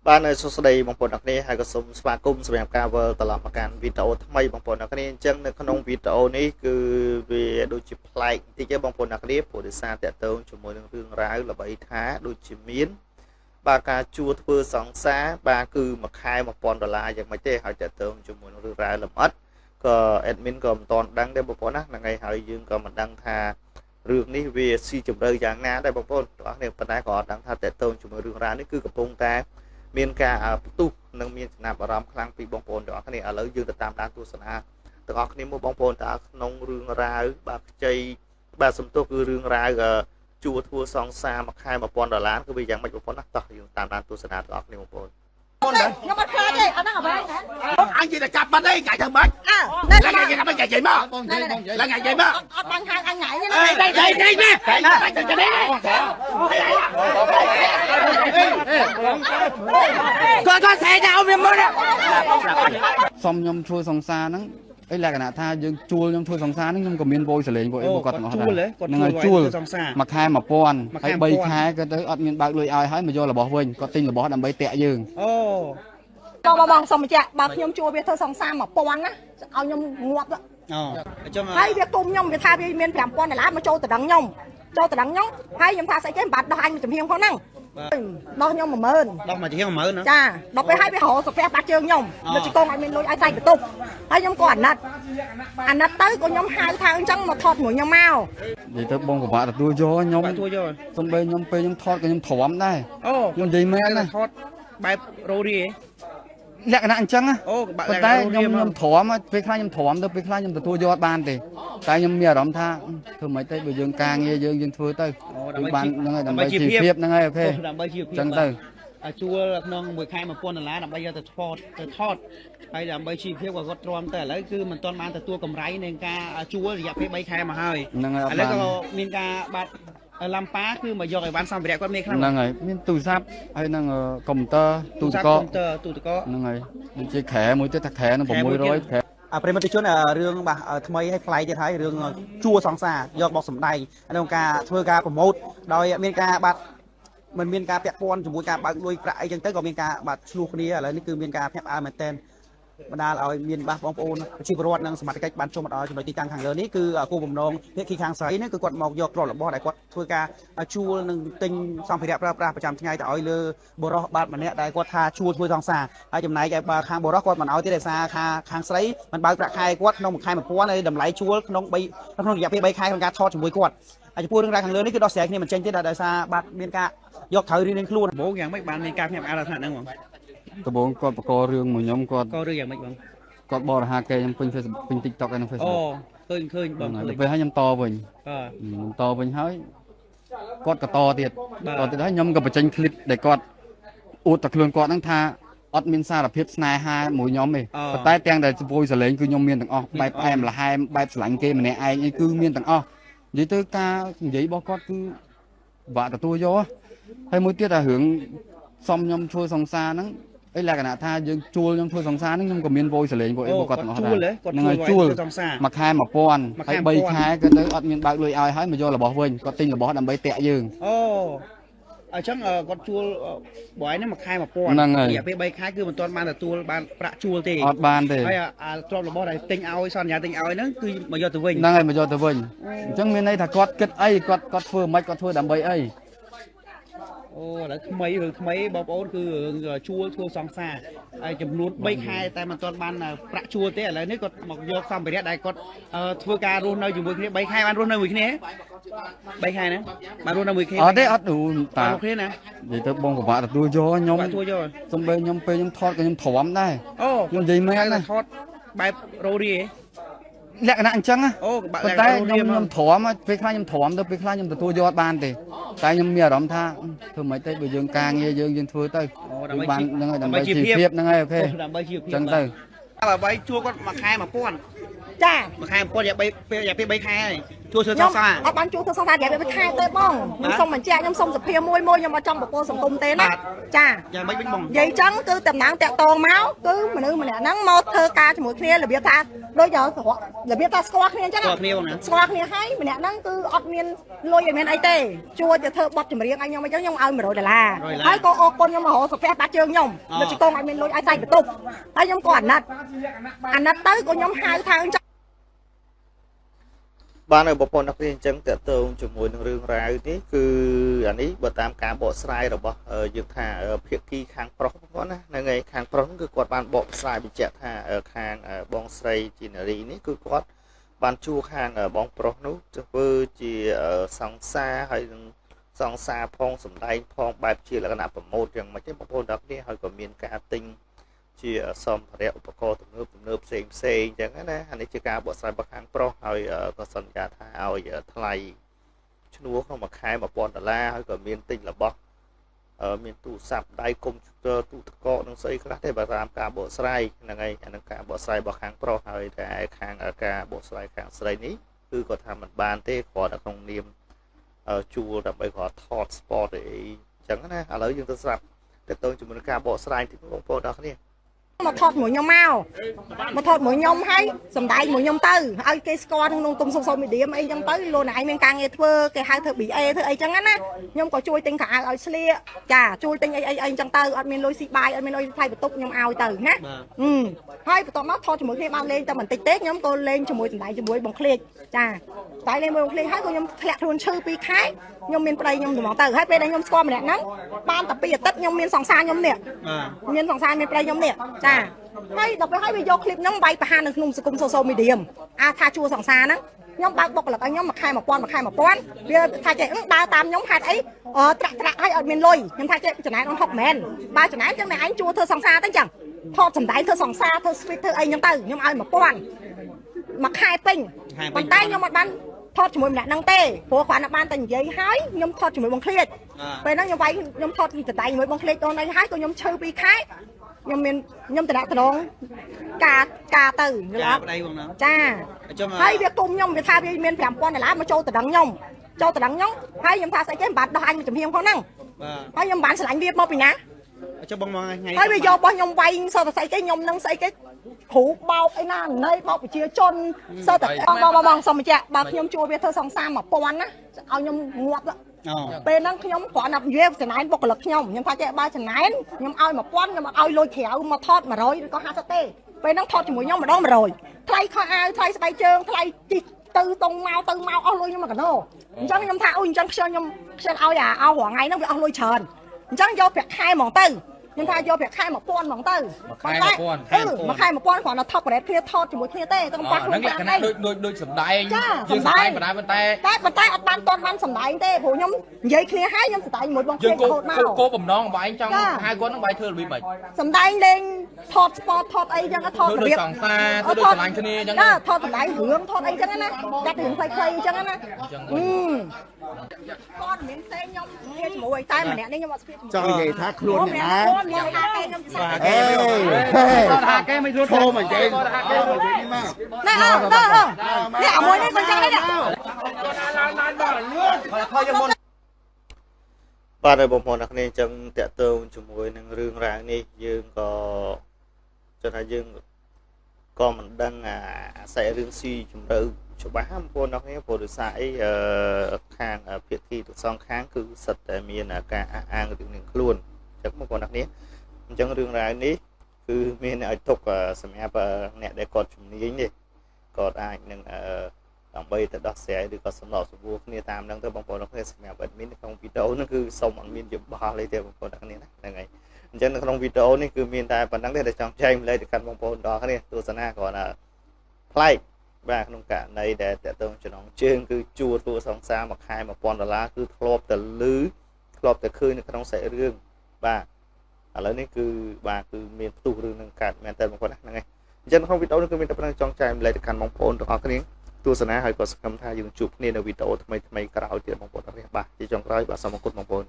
បាននៅសួស្តីបងប្អូនអ្នកគ្នាហើយក៏សូមស្វាគមន៍សម្រាប់ការវិលត្រឡប់មកកាន់វីដេអូថ្មីបងប្អូនអ្នកគ្នាអញ្ចឹងនៅក្នុងវីដេអូនេះគឺវាដូចជាប្លែកបន្តិចទេបងប្អូនអ្នកគ្នាព្រោះដោយសារតកតងជាមួយនឹងរឿងរ៉ាវល្បីថាដូចជាមានបាទការជួធ្វើសង្សារបាទគឺមួយខែ$1000យ៉ាងម៉េចទេហើយតកតងជាមួយនឹងរឿងរ៉ាវលម្អិតក៏ admin ក៏មិនទាន់ដឹងទេបងប្អូនណាហ្នឹងហើយហើយយើងក៏មិនដឹងថារឿងនេះវាស៊ីជម្រៅយ៉ាងណាដែរបងប្អូនបងប្អូននេះប៉ុន្តែក៏អត់ដឹងថាតកតងជាមួយរឿងរ៉ាវនេះគឺកំពុងតែមានការផ្ទុះនិងមានចំណាប់អារម្មណ៍ខ្លាំងពីបងប្អូនទាំងអស់គ្នាឥឡូវយើងទៅតាមដានទស្សនាទាំងអស់គ្នាមកបងប្អូនតើក្នុងរឿងរ៉ាវបាទខ្ចីបាទសំទោសគឺរឿងរ៉ាវជួធ្វើសង្សារមួយខែ$1000គឺវាយ៉ាងម៉េចបងប្អូនណាតោះយើងតាមដានទស្សនាទាំងអស់គ្នាបងប្អូនខ្ញុំអត់ខ្លាចទេអត់ដឹងអ្វីណាអញនិយាយតែចាប់បាត់ទេថ្ងៃធ្វើម៉េចឡើងថ្ងៃចាំមិននិយាយមកឡើងថ្ងៃនិយាយមកអត់បាញ់ហៅអញថ្ងៃនេះដៃមកគាត់សេចឲ្យវាមកសុំខ្ញុំជួយសង្សារហ្នឹងអីលក្ខណៈថាយើងជួលខ្ញុំធ្វើសង្សារហ្នឹងខ្ញុំក៏មានវយសលេងពួកអីគាត់ទាំងអស់ដែរហ្នឹងហើយជួលមួយខែ1000ហើយ3ខែគាត់ទៅអត់មានបើកលុយឲ្យហើយមកយករបស់វិញគាត់ទិញរបស់ដើម្បីតាក់យើងអូបងសុំបញ្ជាក់បើខ្ញុំជួលវាធ្វើសង្សារ1000ណាឲ្យខ្ញុំងាប់អញ្ចឹងហើយវាគុំខ្ញុំវាថាវាមាន$5000មកចូលតដឹងខ្ញុំហើយខ្ញុំថាស្អីគេមិនបាត់ដោះអញមួយចំហៀងផងហ្នឹងដោះខ្ញុំ10000ដោះមកជាង10000ណាចាដល់ពេលឲ្យវារកសាពះបាត់ជើងខ្ញុំដូចជាកងឲ្យមានលុយឲ្យសាច់បន្ទប់ហើយខ្ញុំក៏អាណិតទៅក៏ខ្ញុំហៅថាអញ្ចឹងមកថតមួយខ្ញុំមកនិយាយទៅបងពិបាកទទួលយកខ្ញុំសំបីខ្ញុំពេលខ្ញុំថតក៏ខ្ញុំទ្រាំដែរខ្ញុំនិយាយមែនណាថតបែបរោរីលក្ខណៈអញ្ចឹងប៉ុន្តែខ្ញុំទ្រាំពេលខ្លះខ្ញុំទ្រាំទៅពេលខ្លះខ្ញុំទទួលយកបានទេតែខ្ញុំមានអារម្មណ៍ថាធ្វើមិនទៅបើយើងការងារយើងធ្វើទៅបានហ្នឹងហើយដើម្បីជីវភាពហ្នឹងហើយអូខេដើម្បីជីវភាពអញ្ចឹងទៅជួលក្នុងមួយខែ$1000ដើម្បីយកទៅថតហើយដើម្បីជីវភាពក៏គាត់ទ្រាំទៅឥឡូវគឺមិនទាន់បានទទួលកម្រៃនៃការជួលរយៈពេល3ខែមកហើយហ្នឹងហើយឥឡូវក៏មានការបាត់ឡាំប៉ាគឺមកយកឲ្យបានសម្ភារៈគាត់មានខ្លាំងហ្នឹងហើយមានទូរស័ព្ទហើយនឹងកុំព្យូទ័រទូទឹកកកហ្នឹងហើយដូចជាក្រែមួយទៀតថាក្រែនឹង600ក្រែប្រិមត្តជនរឿងបាទថ្មីឲ្យប្លែកទៀតហើយរឿងជួសង្សារយកមកសម្ដែងក្នុងការធ្វើការប្រម៉ូទដោយមានការបាត់មិនមានការពាក់ព័ន្ធជាមួយការបើកលុយប្រាក់អីចឹងទៅក៏មានការបាត់ឆ្លោះគ្នាឥឡូវនេះគឺមានការភ្ញាក់ផ្អើលមែនទែនបណ្ដាលឲ្យមានបាសបងប្អូនប្រជាពលរដ្ឋនិងសមាជិកបានចូលមកដល់ចំណុចទីតាំងខាងលើនេះគឺគោលបំណងភាគីខាងស្រីនេះគឺគាត់មកយកទ្រព្យរបស់ដែលគាត់ធ្វើការជួលនិងទិញសម្ភារៈប្រើប្រាស់ប្រចាំថ្ងៃទៅឲ្យលើបរិសបាទម្នាក់ដែលគាត់ថាជួលធ្វើសង្សារហើយចំណែកឯបើខាងបរិសគាត់មិនឲ្យទេដោយសារខាងស្រីមិនបើកប្រាក់ខែគាត់ក្នុងមួយខែ1000ហើយតម្លៃជួលក្នុងរយៈពេល3ខែក្នុងការថតជាមួយគាត់ហើយចំពោះរឿងរ៉ាវខាងលើនេះគឺដោះស្រាយគ្នាមិនចេញទេដោយសារបាទមានការយកត្រូវរៀងខ្លួនដំបូងយ៉ាងម៉េចបានមានការភ្ញាក់ផ្អើលដល់ថ្នាក់ហ្នឹងបងដំបូងគាត់បករឿងមួយខ្ញុំគាត់រឿងយ៉ាងម៉េចបងគាត់បរិហាគេខ្ញុំពេញ Facebook ពេញ TikTok ហើយក្នុង Facebook ឃើញបងទៅពេលហើយខ្ញុំតវិញហើយគាត់ក៏តទៀតហើយខ្ញុំក៏បញ្ចេញคลิปដែលគាត់អួតតែខ្លួនគាត់ហ្នឹងថាអត់មានសារភាពស្នេហាមួយខ្ញុំទេប៉ុន្តែទាំងតែវយសលេងគឺខ្ញុំមានទាំងអស់បែបផ្អែមល្ហែមបែបស្រឡាញ់គេម្នាក់ឯងអីគឺមានទាំងអស់និយាយទៅការនិយាយរបស់គាត់គឺបាក់ទទួលយកហើយមួយទៀតថារឿងសុំខ្ញុំធ្វើសង្សារហ្នឹងអីលក្ខណៈថាយើងជួលខ្ញុំធ្វើសង្សារហ្នឹងខ្ញុំក៏មានវយសលេងពួកអីគាត់ទាំងអស់ដែរហ្នឹងហើយជួលមួយខែ1000ហើយ3ខែគាត់ទៅអត់មានបើកលុយឲ្យហើយមកយករបស់វិញគាត់ទិញរបស់ដើម្បីតាក់យើងអញ្ចឹងគាត់ជួលបើឯនេះមួយខែ1000រយៈពេល3ខែគឺមិនទាន់បានទទួលបានប្រាក់ជួលទេអត់បានទេហើយទ្រព្យរបស់ដែលទិញឲ្យសន្យាទិញឲ្យហ្នឹងគឺមកយកទៅវិញហ្នឹងហើយមកយកទៅវិញអញ្ចឹងមានន័យថាគាត់គិតអីគាត់ធ្វើមិនគាត់ធ្វើដើម្បីអីឥឡូវថ្មីបងប្អូនគឺជួលធ្វើសង្សារហើយចំនួន3ខែតែមិនទាន់បានប្រាក់ជួលទេឥឡូវនេះគាត់មកយកសម្ភារៈដែលគាត់ធ្វើការរស់នៅជាមួយគ្នា3ខែបានរស់នៅមួយគ្នា3ខែណាបានរស់នៅមួយគ្នាអត់ទេអត់តាគ្នាណានិយាយទៅបងពិបាកទទួលយកខ្ញុំសំបីខ្ញុំពេលខ្ញុំថតក៏ខ្ញុំទ្រាំដែរខ្ញុំនិយាយមែនណាថតបែបរោរីលក្ខណៈអញ្ចឹងប៉ុន្តែខ្ញុំទ្រាំពេលខ្លះខ្ញុំទ្រាំទៅពេលខ្លះខ្ញុំទទួលយកបានទេតែខ្ញុំមានអារម្មណ៍ថាធ្វើមិនទៅបើយើងការងារយើងធ្វើទៅបានហ្នឹងហើយដើម្បីជីវភាពហ្នឹងហើយអូខេដើម្បីជីវភាពអញ្ចឹងទៅអ្វីជួលគាត់មួយខែ1000ចាមួយខែ1000រយៈពេល3ខែហើយ ជួធ្វើសងសា អត់បានជួធ្វើសងសារយៈពេលខែទេបងខ្ញុំសុំបញ្ជាក់ខ្ញុំសុំសភាមួយខ្ញុំមកចង់បពោសង្គមទេណាចា យ៉ាងម៉េចវិញបង និយាយចឹងគឺតំណាងតាក់តងមកគឺមនុស្សម្នាក់ហ្នឹងមកធ្វើការជាមួយគ្នារបៀបថាដូចរបៀបថាស្គាល់គ្នាអញ្ចឹង ស្គាល់គ្នាបងណា ស្គាល់គ្នាហើយម្នាក់ហ្នឹងគឺអត់មានលុយឲ្យមានអីទេជួយទៅធ្វើបទចម្រៀងឲ្យខ្ញុំអញ្ចឹងខ្ញុំឲ្យ$100ហើយក៏អរគុណខ្ញុំមករកសាពះបាត់ជើងខ្ញុំដូចជាកងឲ្យមានលុយឲ្យសាច់បន្ទប់ហើយខ្ញុំក៏អាណិតទៅក៏ខ្ញុំហៅថាអញ្ចឹង បាននៅបងប្អូនអ្នកគ្នាអញ្ចឹងតើតើជាមួយនឹងរឿងរ៉ាវនេះគឺអានេះបើតាមការបកស្រាយរបស់យើងថាភាគីខាងប្រុសបងប្អូនណាហ្នឹងហើយខាងប្រុសគឺគាត់បានបកស្រាយបញ្ជាក់ថាខាងបងស្រីជីណារីនេះគឺគាត់បានជួខាងបងប្រុសនោះធ្វើជាសង្សារហើយនឹងសង្សារផងសម្ដែងផងបែបជាលក្ខណៈប្រម៉ូទយ៉ាងម៉េចទេបងប្អូនអ្នកគ្នាហើយក៏មានការទិញជាសម្ភារៈឧបករណ៍ទំនើបផ្សេងអញ្ចឹងណាអានេះជាការបកស្រាយរបស់ខាងប្រុសហើយក៏សន្យាថាឲ្យថ្លៃឈ្នួលក្នុងមួយខែ$1000ហើយក៏មានទិញរបស់មានទូរស័ព្ទដៃកុំព្យូទ័រទូទឹកកកនឹងស្អីខ្លះទេបើតាមការបកស្រាយហ្នឹងហើយអានឹងការបកស្រាយរបស់ខាងប្រុសហើយតែខាងការបកស្រាយខាងស្រីនេះគឺគាត់ថាមិនបានទេគាត់នៅក្នុងនាមជួលដើម្បីគាត់ថត sport អីអញ្ចឹងណាឥឡូវយើងទៅស្រាប់ទៅជាមួយនឹងការបកស្រាយទីបងប្អូនដល់គ្នា មកថតមួយខ្ញុំមកថតមួយខ្ញុំហើយសំដែងមួយខ្ញុំទៅឲ្យគេស្គាល់ក្នុងគុំសូមីឌៀមអីចឹងទៅលោកណៃមានការងារធ្វើគេហៅធ្វើ BA ធ្វើអីចឹងណាខ្ញុំក៏ជួយទិញខោអាវឲ្យស្លៀកចាជួយទិញអីចឹងទៅអត់មានលុយស៊ីបាយអត់មានលុយថ្លៃបន្ទប់ខ្ញុំឲ្យទៅណាហើយបន្ទាប់មកថតជាមួយគ្នាបានលេងតែបន្តិចទេខ្ញុំក៏លេងជាមួយសំដែងជាមួយបងឃ្លៀកចាតែលេងមួយបងឃ្លៀកហើយក៏ខ្ញុំធ្លាក់ខ្លួនឈឺ2ខែខ្ញុំមានប្តីខ្ញុំទៅហើយពេលដែលខ្ញុំស្គាល់ម្នាក់ហ្នឹងបានតែ2អាទិត្យខ្ញុំមានសង្សារខ្ញុំនេះមានសង្សារមានប្តីខ្ញុំនេះចាហើយដល់ពេលហើយវាយកឃ្លីបហ្នឹងបាយប្រហាននៅក្នុងសង្គមsocial media ថាជួសង្សារហ្នឹងខ្ញុំបើកបុគ្គលិកឲ្យខ្ញុំមួយខែ1000វាថាចេះដើរតាមខ្ញុំហេតុអីត្រាក់ឲ្យអត់មានលុយខ្ញុំថាចេះចំណាយដល់60មែនបើចំណាយចឹងតែឯងជួធ្វើសង្សារទៅចឹងថតសម្ដែងធ្វើសង្សារធ្វើ sweet ធ្វើអីចឹងទៅខ្ញុំឲ្យ1000មួយខែពេញប៉ុន្តែខ្ញុំអត់បានថតជាមួយម្នាក់ហ្នឹងទេព្រោះគាត់បានតែនិយាយហើយខ្ញុំថតជាមួយបងឃ្លៀកពេលហ្នឹងខ្ញុំថតពីដៃជាមួយបងឃ្លៀកដល់នេះហើយក៏ខ្ញុំឈឺ2ខែខ្ញុំតំណងការទៅចាហើយវាគុំខ្ញុំវាថាវាមាន$5000មកចូលតំណងខ្ញុំហើយខ្ញុំថាស្អីគេមិនបានដោះអញមួយចំហៀងផងហ្នឹងហើយខ្ញុំបានឆ្លាញ់វាមកពីណាចុះបងមកថ្ងៃហើយវាយករបស់ខ្ញុំវាយសតស្អីគេខ្ញុំនឹងស្អីគេគ្រូបោកអីណាណៃបោកប្រជាជនសតបងសុំបញ្ជាក់បើខ្ញុំជួវាធ្វើសង្សារ1000ណាឲ្យខ្ញុំងាប់ពេលហ្នឹងខ្ញុំគ្រាន់តែនិយាយចំណាយបុគ្គលិកខ្ញុំថាចេះបើចំណាយខ្ញុំឲ្យ1000ខ្ញុំអត់ឲ្យលុយក្រៅមកថត100ឬក៏50ទេពេលហ្នឹងថតជាមួយខ្ញុំម្ដង100ថ្លៃខោអាវថ្លៃស្បែកជើងថ្លៃជីទៅតង់មកអស់លុយខ្ញុំមកកណោអញ្ចឹងខ្ញុំថាអូអញ្ចឹងខ្ញុំឲ្យអាអស់រាល់ថ្ងៃហ្នឹងវាអស់លុយច្រើនអញ្ចឹងយកប្រាក់ខែហ្មងទៅខ្ញុំថាយកប្រាក់ខែ1000ហ្មងទៅមួយខែ1000គ្រាន់តែថប់ប្រេតគ្នាថតជាមួយគ្នាទេต้องប៉ះខ្លួនហ្នឹងដូចសម្ដែងយើងសម្ដែងប៉ុន្តែអត់បានតន់បានសម្ដែងទេព្រោះខ្ញុំនិយាយគ្នាហើយខ្ញុំសម្ដែងមួយបងគ្នារហូតមកគោបំណងបងឯងចង់ហៅគាត់ហ្នឹងបងធ្វើរបៀបម៉េចសម្ដែងលេងថត sport ថតអីចឹងថតរបៀបសង្សារធ្វើដូចឆ្លាញ់គ្នាចឹងណាថតសម្ដែងរឿងថតអីចឹងណាចាត់រឿងខ្លីៗចឹងណាគាត់មានផ្សេងខ្ញុំគ្នាជាមួយតែម្នាក់នេះខ្ញុំអត់ស្ពាយចង់និយាយថាខ្លួនអ្នកណាខ្ញុំថាគេខ្ញុំស្គាល់ថាគេមិនធ្វើឈោមកនិយាយមកណែនេះអាមួយនេះមិនចឹងទេបាទហើយបងប្អូនអ្នកគ្នាអញ្ចឹងតេតើជាមួយនឹងរឿងរ៉ាវនេះយើងក៏ចង់ថាយើងក៏មិនដឹងអាសាច់រឿងស៊ីជម្រៅច្បាស់បងប្អូនអ្នកគ្នាព្រោះដោយសារអីខាងភាគីទាំងសងខាងគឺសិតតែមានការអះអាងរឿងនឹងខ្លួនអញ្ចឹងបងប្អូនអ្នកគ្នាអញ្ចឹងរឿងរ៉ាវនេះគឺមានឲ្យទុកសម្រាប់អ្នកដែលគាត់ជំនាញនេះគាត់អាចនឹងដើម្បីទៅដោះស្រាយឬក៏សម្របសម្រួលគ្នាតាមហ្នឹងទៅបងប្អូនអ្នកគ្នាសម្រាប់ admin ក្នុងវីដេអូហ្នឹងគឺសូមអត់មានយោបល់អីទេបងប្អូនអ្នកគ្នាណាហ្នឹងហើយអញ្ចឹងនៅក្នុងវីដេអូនេះគឺមានតែប៉ុណ្្នឹងទេដែលចង់ចែកម្លែកទៅកាន់បងប្អូនដល់គ្នាទស្សនាគ្រាន់តែប្លែកបាទក្នុងករណីដែលតើតើចំណងជើងគឺជួទូសង្សារមួយខែ$1000គឺធ្លាប់តែលឺធ្លាប់តែឃើញនៅក្នុងសាច់រឿងបាទឥឡូវនេះគឺបាទគឺមានផ្ទុះរឿងនឹងកើតមែនតើបងប្អូនហ្នឹងហើយអញ្ចឹងក្នុងវីដេអូនេះគឺមានតែប៉ុណ្្នឹងចង់ចែកម្លែកទៅកាន់បងប្អូនទាំងអស់គ្នាទស្សនាហើយក៏សង្ឃឹមថាយើងជួបគ្នានៅវីដេអូថ្មីក្រោយទៀតបងប្អូនអរគុណបាទជាចុងក្រោយបាទសូមអរគុណបងប្អូន